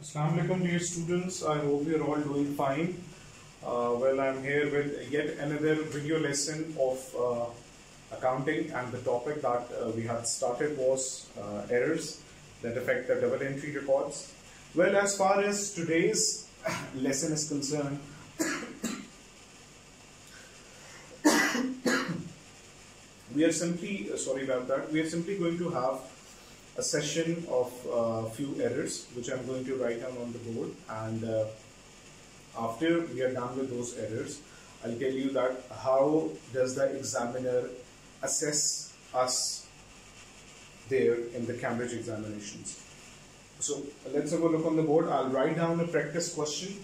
Assalamu alaikum dear students, I hope you are all doing fine. I'm here with yet another video lesson of accounting, and the topic that we had started was errors that affect the double entry records. Well, as far as today's lesson is concerned, we are simply going to have a session of few errors which I'm going to write down on the board, and after we are done with those errors, I'll tell you that how does the examiner assess us there in the Cambridge examinations. So let's have a look on the board. I'll write down a practice question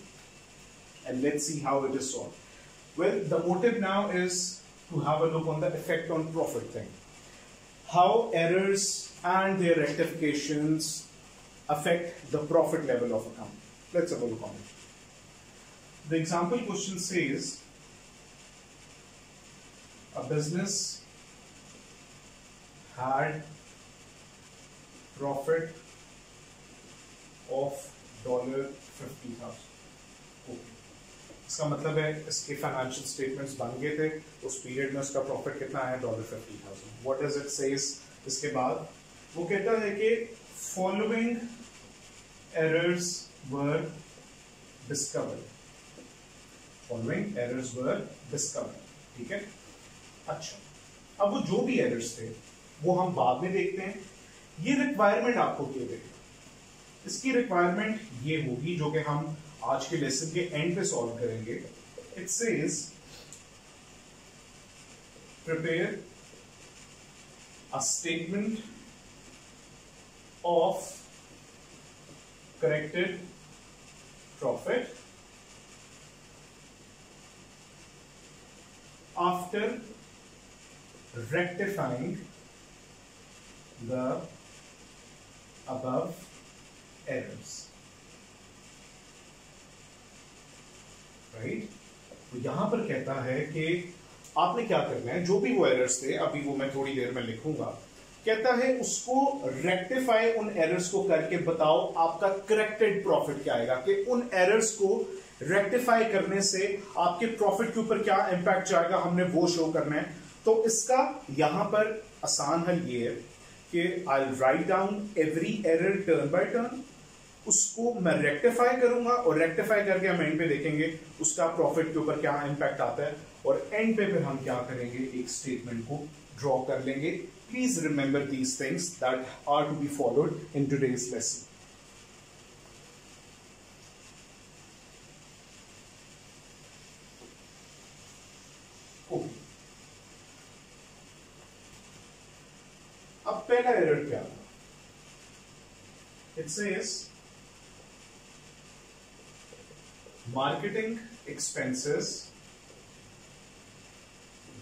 and let's see how it is solved. Well, the motive now is to have a look on the effect on profit thing. How errors and their rectifications affect the profit level of account. Let's have a look on it. The example question says, a business had profit of $50,000. Okay. इसका मतलब है इसके financial statements बन गए थे, उस period में उसका प्रॉफिट कितना आया $50,000. What does it says? इसके बाद वो कहता है कि following errors were discovered. Following errors were discovered. ठीक है. अच्छा, अब वो जो भी एरर्स थे वो हम बाद में देखते हैं. ये रिक्वायरमेंट आपको क्या देगा? इसकी रिक्वायरमेंट ये होगी जो कि हम आज के लेसन के एंड पे सॉल्व करेंगे. It says prepare a statement of corrected profit after rectifying the above errors. Right? तो यहां पर कहता है कि आपने क्या करना है, जो भी वो एरर्स थे, अभी वो मैं थोड़ी देर में लिखूंगा, कहता है उसको रेक्टिफाई, उन एरर्स को करके बताओ आपका करेक्टेड प्रॉफिट क्या आएगा, कि उन एरर्स को रेक्टिफाई करने से आपके प्रॉफिट के ऊपर क्या इंपैक्ट जाएगा, हमने वो शो करना है. तो इसका यहां पर आसान हल ये है कि I will write down every error turn by turn, उसको मैं रेक्टिफाई करूंगा और रेक्टिफाई करके हम एंड पे देखेंगे उसका प्रॉफिट के ऊपर क्या इंपैक्ट आता है, और एंड पे फिर हम क्या करेंगे, एक स्टेटमेंट को ड्रॉ कर लेंगे. Please remember these things that are to be followed in today's lesson. अब पहला एरर क्या था? It says marketing expenses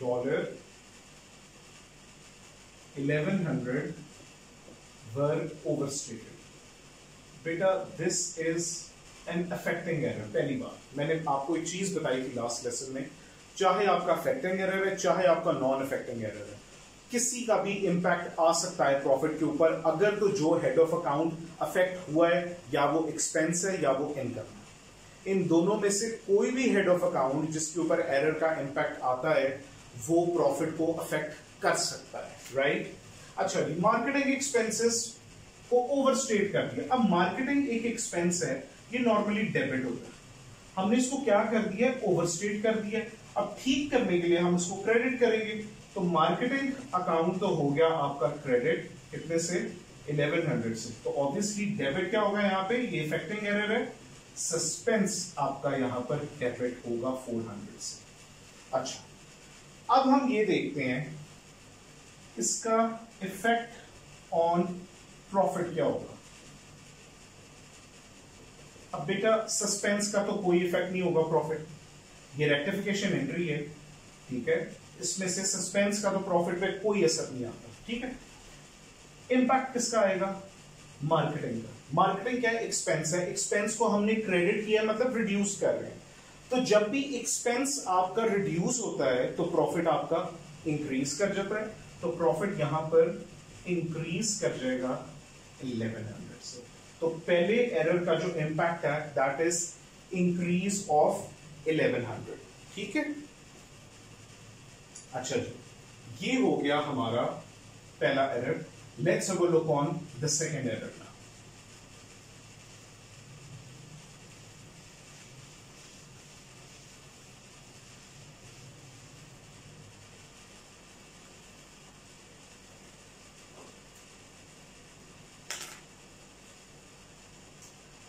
$1,100 were overstated. बेटा this is an affecting error. पहली बार मैंने आपको एक चीज बताई थी लास्ट लेसन में, चाहे आपका अफेक्टिंग एरर है चाहे आपका नॉन अफेक्टिंग एरर है, किसी का भी इंपैक्ट आ सकता है प्रॉफिट के ऊपर, अगर तो जो हेड ऑफ अकाउंट अफेक्ट हुआ है या वो एक्सपेंस है या वो इनकम है. इन दोनों में से कोई भी हेड ऑफ अकाउंट जिसके ऊपर एरर का इंपैक्ट आता है वो प्रॉफिट को अफेक्ट कर सकता है. राइट? अच्छा, मार्केटिंग एक्सपेंसेस को ओवरस्टेट कर दिया. अब मार्केटिंग एक एक्सपेंस है, ये नॉर्मली डेबिट होता है, हमने इसको क्या कर दिया, ओवरस्टेट कर दिया. अब ठीक करने के लिए हम इसको क्रेडिट करेंगे. तो मार्केटिंग अकाउंट तो हो गया आपका क्रेडिट, कितने से, 1100 से. तो ऑब्वियसली डेबिट क्या होगा यहाँ पे, ये इफेक्टिंग एरर है. सस्पेंस आपका यहां पर डेबिट होगा 400 से. अच्छा, अब हम ये देखते हैं इसका इफेक्ट ऑन प्रॉफिट क्या होगा. अब बेटा सस्पेंस का तो कोई इफेक्ट नहीं होगा प्रॉफिट, ये रेक्टिफिकेशन एंट्री है. ठीक है, इसमें से सस्पेंस का तो प्रॉफिट पे कोई असर नहीं आता. ठीक है, इंपैक्ट किसका आएगा, मार्केटिंग का. मार्केटिंग क्या है, एक्सपेंस है. एक्सपेंस को हमने क्रेडिट किया, मतलब रिड्यूस कर रहे हैं. तो जब भी एक्सपेंस आपका रिड्यूस होता है तो प्रॉफिट आपका इंक्रीज कर जाता है. तो प्रॉफिट यहां पर इंक्रीज कर जाएगा 1100 से. तो पहले एरर का जो इंपैक्ट है दैट इज इंक्रीज ऑफ 1100। ठीक है, अच्छा जी, ये हो गया हमारा पहला error. Let's have a look on the second error now.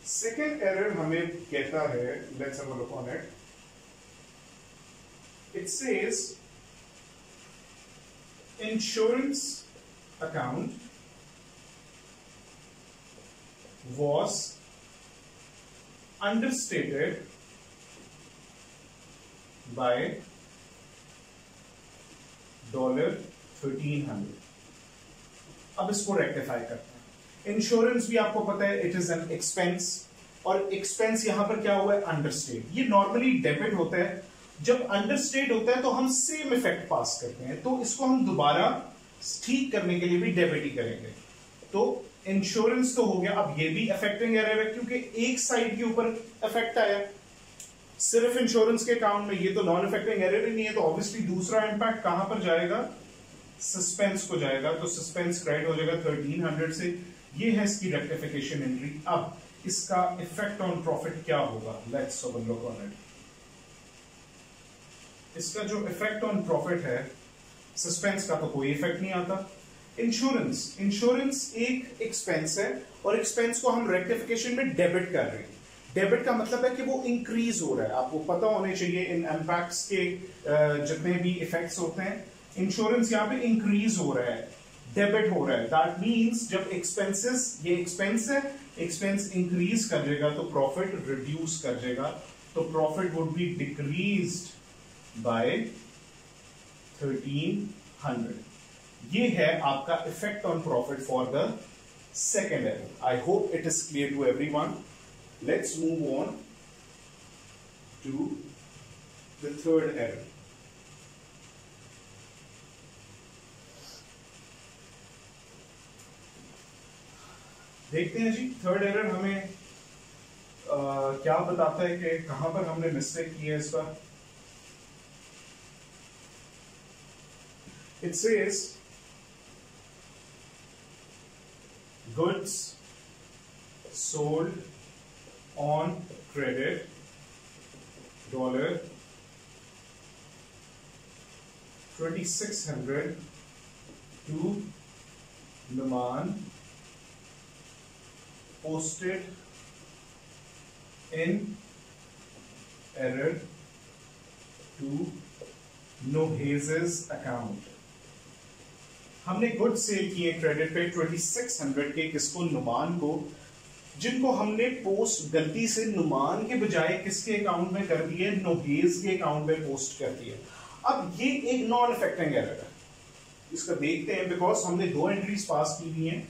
Second error हमें कहता है, let's have a look on it. It says insurance account was understated by $1,300। अब इसको रेक्टिफाई करते हैं। इंश्योरेंस भी आपको पता है इट इज एन एक्सपेंस, और एक्सपेंस यहां पर क्या हुआ है, अंडरस्टेट। ये नॉर्मली डेबिट होता है, जब अंडरस्टेट होता है तो हम सेम इफेक्ट पास करते हैं, तो इसको हम दोबारा ठीक करने के लिए भी डेबिट ही करेंगे। तो इंश्योरेंस तो हो गया, अब ये भी अफेक्टिंग एरर है क्योंकि एक साइड के ऊपर इफेक्ट आया सिर्फ इंश्योरेंस के अकाउंट में, ये तो नॉन अफेक्टिंग एरर ही नहीं है। तो ऑब्वियसली दूसरा इंपैक्ट कहां पर जाएगा, सस्पेंस को जाएगा। तो सस्पेंस क्रेडिट हो जाएगा 1300 से। ये है इसकी रेक्टिफिकेशन एंट्री। अब इसका इफेक्ट ऑन प्रॉफिट क्या होगा, let's have a look on it. इसका जो इफेक्ट ऑन प्रॉफिट है, सस्पेंस का तो कोई इफेक्ट नहीं आता। इंश्योरेंस एक एक्सपेंस है और एक्सपेंस को हम रेक्टिफिकेशन में डेबिट कर रहे हैं। डेबिट का मतलब है कि वो इंक्रीज हो रहा है। आपको पता होने चाहिए इन इम्पैक्ट्स के जितने भी इफेक्ट्स होते हैं, इंश्योरेंस यहां पे इंक्रीज हो रहा है, डेबिट हो रहा है। दैट मींस जब एक्सपेंसेस, ये एक्सपेंस है, एक्सपेंस इंक्रीज कर देगा तो प्रॉफिट रिड्यूस कर देगा। तो profit would be decreased by 1300। ये है आपका effect on profit for the second error. I hope it is clear to everyone. Let's move on to the third error. देखते हैं जी, थर्ड एरर हमें क्या बताता है कि कहां पर हमने मिस्टेक की है इस बार। It says goods sold on credit $2600 to Numan, posted in error to Nohez's account। हमने गुड सेल किए क्रेडिट पे 2600 के, किसको, नुमान को, जिनको हमने पोस्ट गलती से नुमान के बजाय किसके अकाउंट में कर दिए, नोहेज के अकाउंट में पोस्ट कर दिए। अब ये एक नॉन अफेक्टिंग एरर है, इसका देखते हैं। बिकॉज हमने दो एंट्रीज पास की हुई हैं,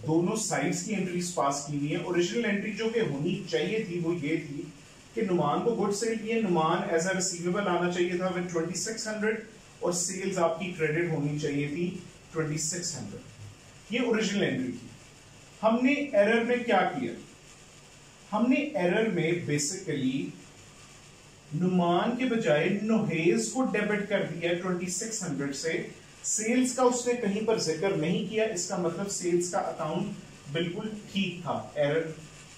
दोनों साइड्स की एंट्रीज पास की हुई है। ओरिजिनल एंट्री जो कि होनी चाहिए थी वो ये थी कि नुमान को गुड सेल किए, नुमान एज अ रिसीवेबल आना चाहिए था विद 2600 और सेल्स आपकी क्रेडिट होनी चाहिए थी 2600। ये ओरिजिनल एंट्री थी। हमने एरर में क्या किया, हमने एरर में बेसिकली नुमान के बजाय नोहेज को डेबिट कर दिया 2600 से। सेल्स का उसने कहीं पर जिक्र नहीं किया, इसका मतलब सेल्स का अकाउंट बिल्कुल ठीक था। एरर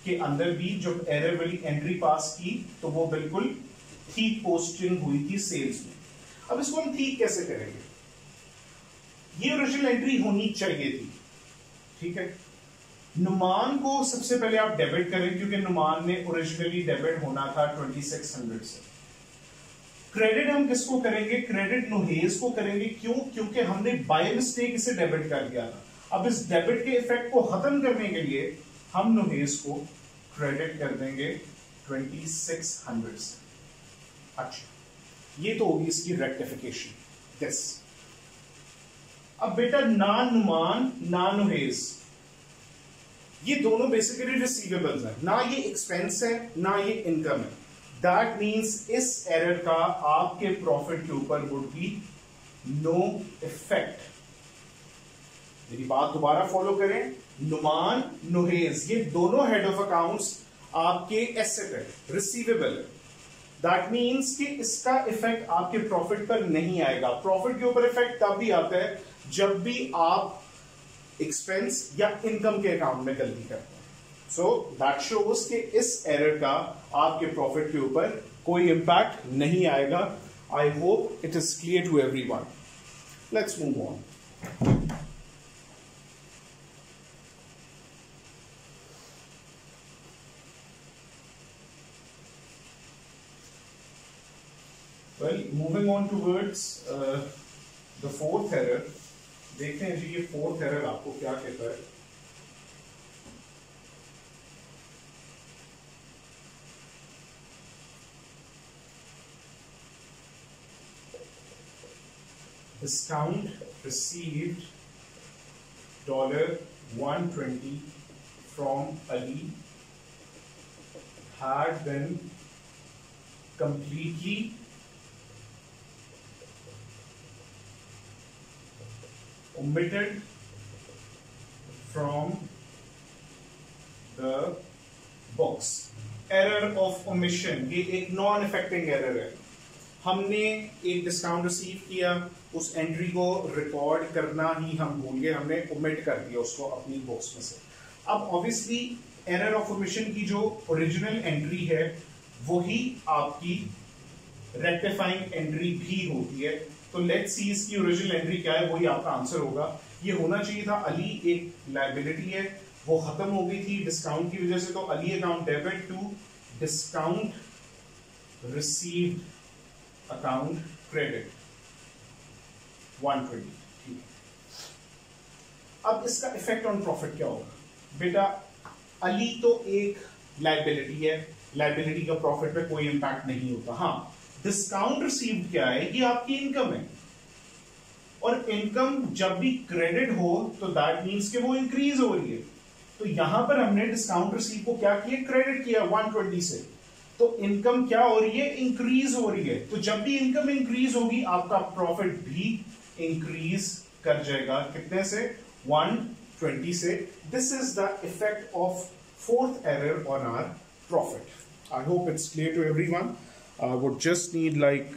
के अंदर भी जब एरर वाली एंट्री पास की तो वो बिल्कुल ठीक पोस्टिंग हुई थी सेल्स में। अब इसको हम ठीक कैसे करेंगे, ये ओरिजिनल एंट्री होनी चाहिए थी, ठीक है। नुमान को सबसे पहले आप डेबिट करें क्योंकि नुमान ने ओरिजिनली डेबिट होना था 2600 से। क्रेडिट हम किसको करेंगे, क्रेडिट नोहेज को करेंगे। क्यों, क्योंकि हमने बाय मिस्टेक इसे डेबिट कर दिया था। अब इस डेबिट के इफेक्ट को खत्म करने के लिए हम नोहेज को क्रेडिट कर देंगे 2600 से। अच्छा, ये तो होगी इसकी रेक्टिफिकेशन। यस, अब बेटा ना नुमान ना नोहेज, ये दोनों बेसिकली रिसीवेबल्स हैं, ना ये एक्सपेंस है ना ये इनकम है। दैट मींस इस एरर का आपके प्रॉफिट के ऊपर वुड बी नो इफेक्ट। मेरी बात दोबारा फॉलो करें, नुमान, नुहेज, ये दोनों हेड ऑफ अकाउंट्स आपके एसेट है, रिसीवेबल है। दैट मीन्स कि इसका इफेक्ट आपके प्रॉफिट पर नहीं आएगा। प्रॉफिट के ऊपर इफेक्ट तब भी आता है जब भी आप एक्सपेंस या इनकम के अकाउंट में गलती करते हैं। सो दैट शोज कि इस एरर का आपके प्रॉफिट के ऊपर कोई इंपैक्ट नहीं आएगा। I hope it is clear to everyone. Let's move on. Well, moving on towards the fourth error, देखते हैं जी ये फोर्थ एरर आपको क्या कहता है। Discount received $120 from Ali had been completely omitted from the books. Error of omission, ये एक non affecting error है। हमने एक डिस्काउंट रिसीव किया, उस एंट्री को रिकॉर्ड करना ही हम भूल गए, हमने ओमिट कर दिया उसको अपनी बुक्स में से। अब ऑब्वियसली एरर ऑफ ओमिशन की जो ओरिजिनल एंट्री है वही आपकी रेक्टिफाइंग एंट्री भी होती है। तो लेट्स सी इसकी ओरिजिनल एंट्री क्या है, वही आपका आंसर होगा। ये होना चाहिए था अली एक लायबिलिटी है, वो खत्म हो गई थी डिस्काउंट की वजह से, तो Ali account debit to discount received account credit 120। ठीक है, अब इसका इफेक्ट ऑन प्रॉफिट क्या होगा। बेटा अली तो एक लायबिलिटी है, लायबिलिटी का प्रॉफिट पे कोई इंपैक्ट नहीं होता। हाँ, डिस्काउंट रिसीव्ड क्या है, ये आपकी इनकम है, और इनकम जब भी क्रेडिट हो तो दैट मींस कि वो इंक्रीज हो रही है। तो यहां पर हमने डिस्काउंट रिसीव को क्या किया, क्रेडिट किया 120 से, तो इनकम क्या हो रही है, इंक्रीज हो रही है। तो जब भी इनकम इंक्रीज होगी आपका प्रॉफिट भी इंक्रीज कर जाएगा। कितने से, 120 से। This is the effect of fourth error on our profit. I hope it's clear to everyone. Would just need like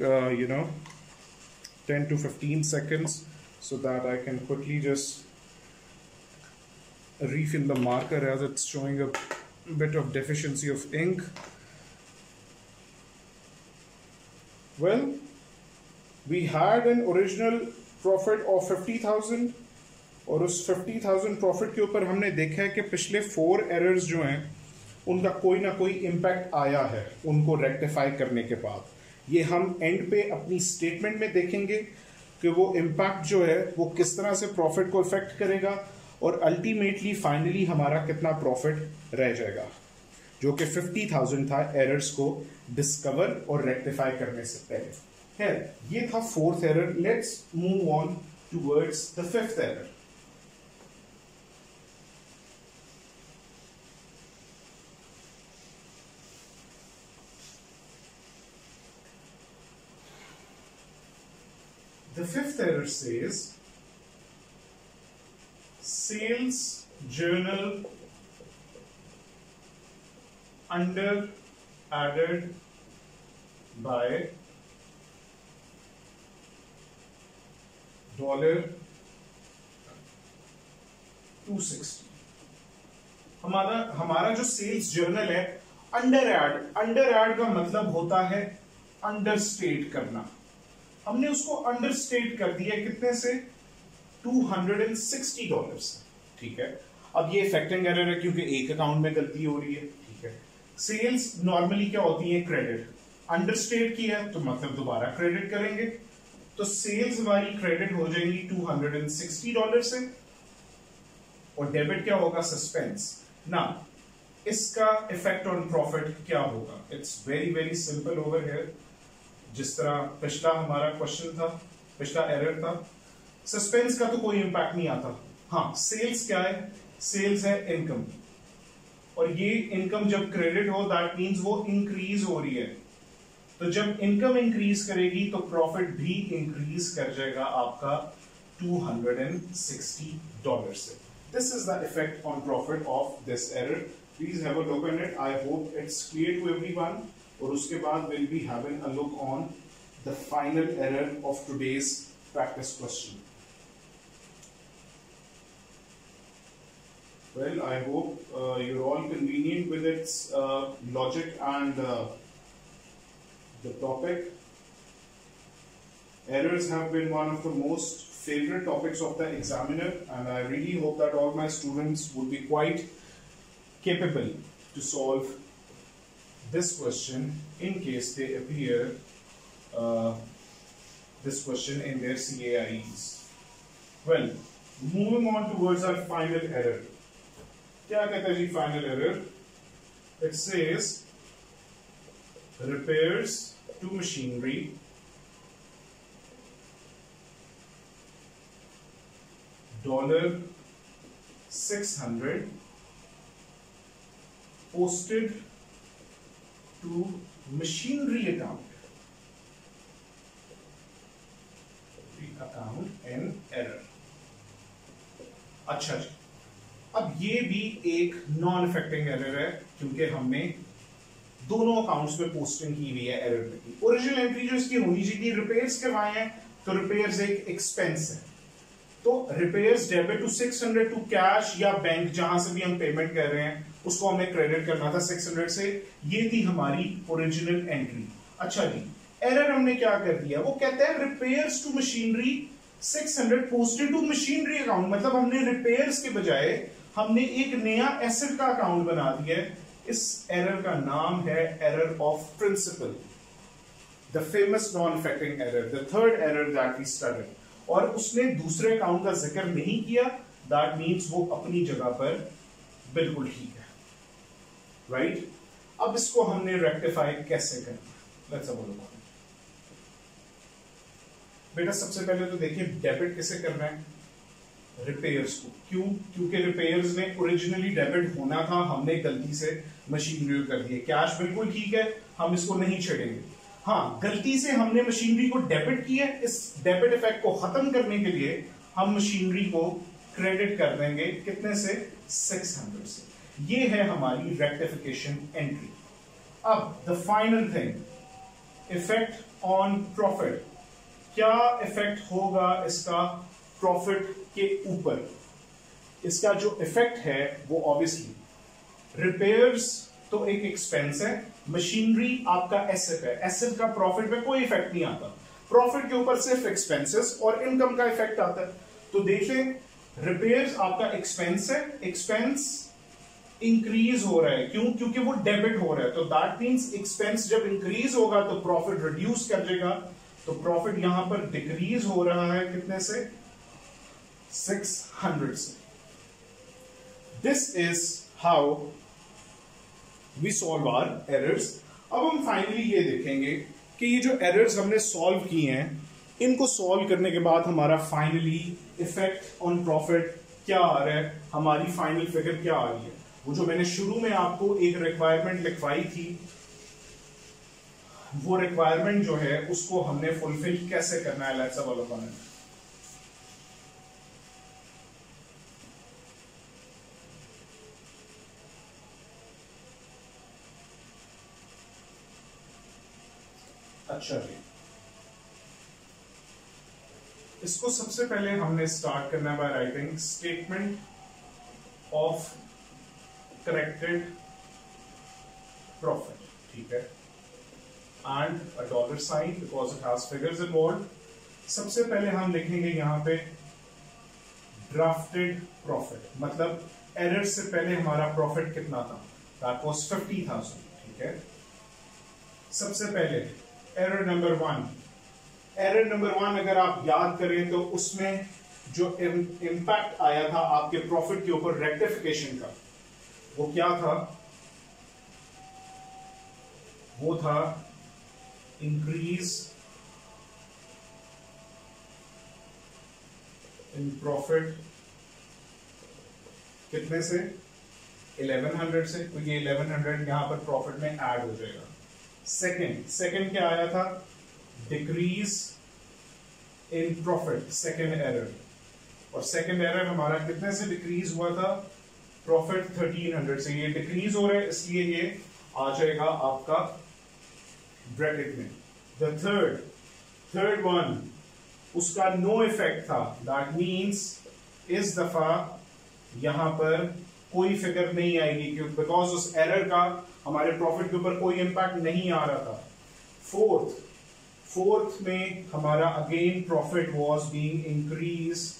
10 to 15 seconds so that I can quickly just refill the marker as it's showing a bit of deficiency of ink. Well, we had an original profit of 50,000 और उस 50,000 profit के ऊपर हमने देखा है कि पिछले 4 errors जो हैं उनका कोई ना कोई इम्पैक्ट आया है उनको रेक्टिफाई करने के बाद। ये हम एंड पे अपनी स्टेटमेंट में देखेंगे कि वो इम्पैक्ट जो है वो किस तरह से प्रॉफिट को इफेक्ट करेगा, और अल्टीमेटली फाइनली हमारा कितना प्रॉफिट रह जाएगा, जो कि 50,000 था एरर्स को डिस्कवर और रेक्टिफाई करने से पहले। है ये था fourth error. Let's move on towards the fifth error. The fifth error says sales journal under added by $260। हमारा जो सेल्स जर्नल है अंडर एड का मतलब होता है अंडरस्टेट करना। हमने उसको अंडरस्टेट कर दिया कितने से, $260 से। ठीक है, अब ये इफेक्टिंग एरर है क्योंकि एक अकाउंट में गलती हो रही है। ठीक है, सेल्स नॉर्मली क्या होती है, क्रेडिट। अंडरस्टेट किया है तो मतलब दोबारा क्रेडिट करेंगे, तो सेल्स हमारी क्रेडिट हो जाएंगी $260 से, और डेबिट क्या होगा, सस्पेंस ना। इसका इफेक्ट ऑन प्रॉफिट क्या होगा, it's very very simple over here. जिस तरह पिछला हमारा क्वेश्चन था, पिछला एरर था, सस्पेंस का तो कोई इंपैक्ट नहीं आता। हाँ, सेल्स क्या है, सेल्स है इनकम, और ये इनकम जब क्रेडिट हो दैट मींस वो इंक्रीज हो रही है। तो जब इनकम इंक्रीज करेगी तो प्रॉफिट भी इंक्रीज कर जाएगा आपका $260 से। This is the effect on profit of this error. Please have a look on it. I hope it's clear to everyone. और उसके बाद we'll be having a look on the final error of today's practice question. Well, I hope you're all convenient with its logic and the topic. Errors have been one of the most favorite topics of the examiner, and I really hope that all my students would be quite capable to solve this question in case they appear this question in their CAIEs. Well, moving on towards our final error. क्या कहता है जी final error? It says repairs to machinery $600 posted to machinery account in error. अच्छा जी, अब ये भी एक non affecting error है क्योंकि हमने दोनों अकाउंट्स में पोस्टिंग की हुई है एरर की। ओरिजिनल एंट्री जो इसकी होनी चाहिए रिपेयर्स करवाए हैं, तो रिपेयर्स एक एक्सपेंस है, तो repairs debit to 600 to cash या बैंक जहां से भी हम पेमेंट कर रहे हैं उसको हमें क्रेडिट करना था 600 से। ये थी हमारी ओरिजिनल एंट्री। अच्छा जी, एरर हमने क्या कर दिया, वो कहता है repairs to machinery 600 posted to machinery account, मतलब हमने रिपेयर्स के बजाय हमने एक नया एसेट का अकाउंट बना दिया है। इस एरर का नाम है error of principle, the famous non affecting error, the third error that we studied. और उसने दूसरे अकाउंट का जिक्र नहीं किया, दैट मीन्स वो अपनी जगह पर बिल्कुल ठीक है, राइट? अब इसको हमने रेक्टिफाई कैसे करना, लेट्स हैव अ लुक। बेटा सबसे पहले तो देखिए डेबिट कैसे करना है रिपेयर्स को। क्यों? क्योंकि रिपेयर्स में ओरिजिनली डेबिट होना था, हमने गलती से मशीनरी कर दिया। कैश बिल्कुल ठीक है, हम इसको नहीं छेड़ेंगे। हाँ, गलती से हमने मशीनरी को डेबिट किया, इस डेबिट इफेक्ट को खत्म करने के लिए हम मशीनरी को क्रेडिट कर देंगे कितने से, 600 से। ये है हमारी रेक्टिफिकेशन एंट्री। अब the final thing, effect on profit. क्या इफेक्ट होगा इसका प्रॉफिट के ऊपर? इसका जो इफेक्ट है वो ऑब्वियसली, रिपेयर्स तो एक एक्सपेंस है, मशीनरी आपका एसेट है, एसेट का प्रॉफिट में कोई इफेक्ट नहीं आता, प्रॉफिट के ऊपर सिर्फ एक्सपेंसेस और इनकम का इफेक्ट आता है। तो देखें, रिपेयर्स आपका एक्सपेंस है, एक्सपेंस इंक्रीज हो रहा है, क्यों? क्योंकि वो डेबिट हो रहा है, तो दैट मींस एक्सपेंस जब इंक्रीज होगा तो प्रॉफिट रिड्यूस कर देगा, तो प्रॉफिट यहां पर डिक्रीज हो रहा है कितने से, 600 से। This is how we solve our errors. अब हम फाइनली ये देखेंगे कि ये जो एरर्स हमने सॉल्व किए हैं, इनको सॉल्व करने के बाद हमारा फाइनली इफेक्ट ऑन प्रॉफिट क्या आ रहा है, हमारी फाइनल फिगर क्या आ रही है। वो जो मैंने शुरू में आपको एक रिक्वायरमेंट लिखवाई थी, वो रिक्वायरमेंट जो है उसको हमने फुलफिल कैसे करना है, let's have a look on it. अच्छा जी, इसको सबसे पहले हमने स्टार्ट करना है by writing statement of corrected profit, ठीक है, and a dollar sign because it has figures involved. सबसे पहले हम लिखेंगे यहां पे ड्राफ्टेड प्रॉफिट, मतलब एरर से पहले हमारा प्रॉफिट कितना था, दैट वाज 50,000, ठीक है। सबसे पहले एरर नंबर 1, एरर नंबर 1 अगर आप याद करें तो उसमें जो इंपैक्ट आया था आपके प्रॉफिट के ऊपर रेक्टिफिकेशन का, वो क्या था, वो था इंक्रीज इन प्रॉफिट कितने से, 1100 से, तो ये 1100 यहां पर प्रॉफिट में ऐड हो जाएगा। सेकंड क्या आया था, decrease in profit, second error, और सेकंड एरर हमारा कितने से डिक्रीज हुआ था? प्रॉफिट 1300 से। ये डिक्रीज हो रहा है इसलिए ये आ जाएगा आपका ब्रैकेट में। द थर्ड वन, उसका नो इफेक्ट था, दैट मींस इस दफा यहां पर कोई फिगर नहीं आएगी क्योंकि बिकॉज उस एरर का हमारे प्रॉफिट के ऊपर कोई इंपैक्ट नहीं आ रहा था। फोर्थ में हमारा again profit was being increase,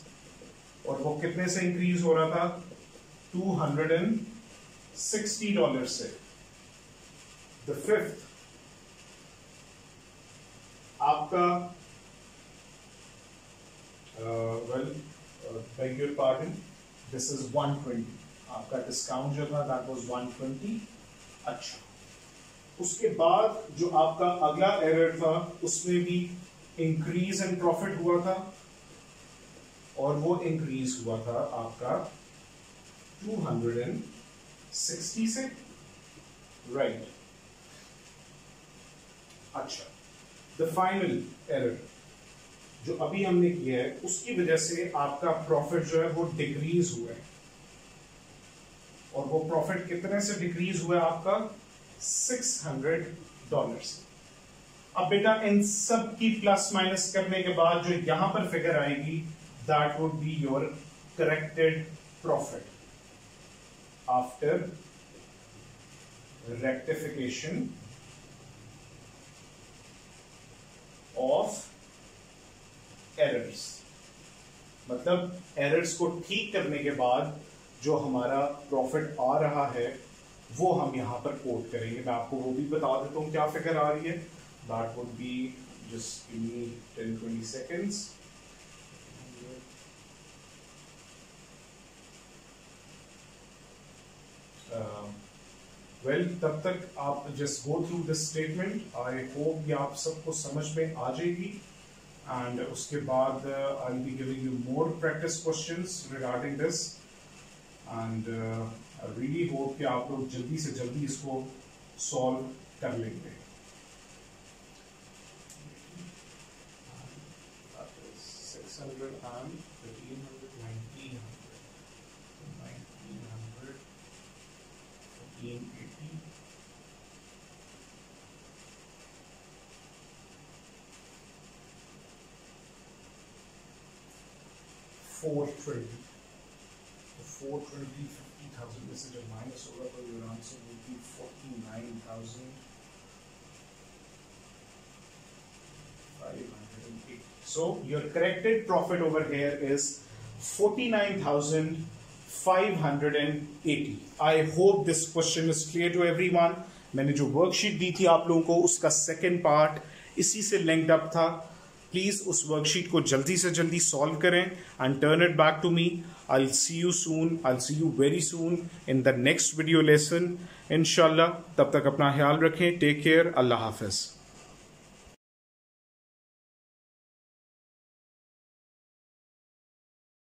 और वो कितने से इंक्रीज हो रहा था? $260 से। द फिफ्थ आपका beg your pardon, this is 120, आपका डिस्काउंट जो था that was 120। अच्छा, उसके बाद जो आपका अगला एरर था उसमें भी इंक्रीज इन प्रॉफिट हुआ था, और वो इंक्रीज हुआ था आपका 260 से, राइट। अच्छा, द फाइनल एरर जो अभी हमने किया है उसकी वजह से आपका प्रॉफिट जो है वो डिक्रीज हुआ है, और वो प्रॉफिट कितने से डिक्रीज हुआ है आपका? $600 से। अब बेटा इन सब की प्लस माइनस करने के बाद जो यहां पर फिगर आएगी that would be your corrected profit after rectification of errors. मतलब एरर्स को ठीक करने के बाद जो हमारा प्रॉफिट आ रहा है वो हम यहां पर कोट करेंगे। मैं आपको वो भी बता देता हूं क्या फिगर आ रही है। That would be, just give me 10-20 seconds. Well, तब तक आप just go through this statement. I hope ये आप सबको समझ में आ जाएगी, and उसके बाद I'll be giving you more practice questions regarding this, and I really hope कि आप लोग जल्दी से जल्दी इसको सॉल्व कर लेंगे। 600 and 1300, 1900, 1900, 1480, 420, तो 420, 50,000 में से जब माइनस होगा तो your answer would be 49,580. So your corrected profit over here is 49,580. I hope this question is clear to everyone. मैंने जो वर्कशीट दी थी आप लोगों को उसका सेकेंड पार्ट इसी से लिंक्ड अप था। प्लीज उस वर्कशीट को जल्दी से जल्दी सॉल्व करें and turn it back to me. I see you soon, I see you very soon in the next video lesson इंशाल्लाह। तब तक अपना ख्याल रखें, टेक केयर, अल्लाह हाफिज।